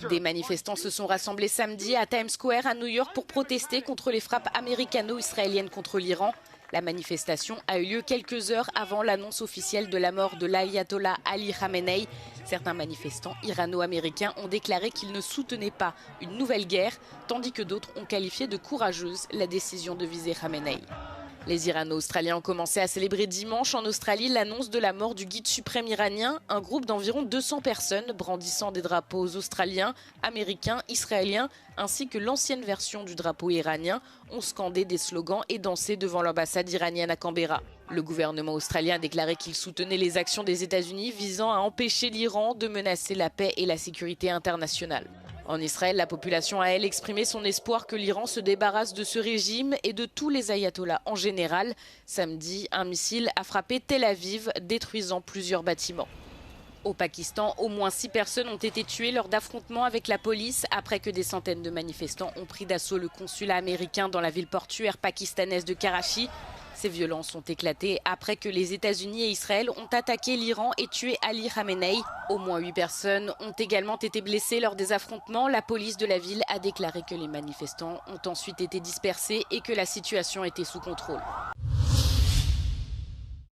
Des manifestants se sont rassemblés samedi à Times Square à New York pour protester contre les frappes américano-israéliennes contre l'Iran. La manifestation a eu lieu quelques heures avant l'annonce officielle de la mort de l'ayatollah Ali Khamenei. Certains manifestants irano-américains ont déclaré qu'ils ne soutenaient pas une nouvelle guerre, tandis que d'autres ont qualifié de courageuse la décision de viser Khamenei. Les Irano-Australiens ont commencé à célébrer dimanche en Australie l'annonce de la mort du guide suprême iranien. Un groupe d'environ 200 personnes brandissant des drapeaux australiens, américains, israéliens, ainsi que l'ancienne version du drapeau iranien, ont scandé des slogans et dansé devant l'ambassade iranienne à Canberra. Le gouvernement australien a déclaré qu'il soutenait les actions des États-Unis visant à empêcher l'Iran de menacer la paix et la sécurité internationale. En Israël, la population a, elle, exprimé son espoir que l'Iran se débarrasse de ce régime et de tous les ayatollahs en général. Samedi, un missile a frappé Tel Aviv, détruisant plusieurs bâtiments. Au Pakistan, au moins 6 personnes ont été tuées lors d'affrontements avec la police après que des centaines de manifestants ont pris d'assaut le consulat américain dans la ville portuaire pakistanaise de Karachi. Ces violences ont éclaté après que les États-Unis et Israël ont attaqué l'Iran et tué Ali Khamenei. Au moins 8 personnes ont également été blessées lors des affrontements. La police de la ville a déclaré que les manifestants ont ensuite été dispersés et que la situation était sous contrôle.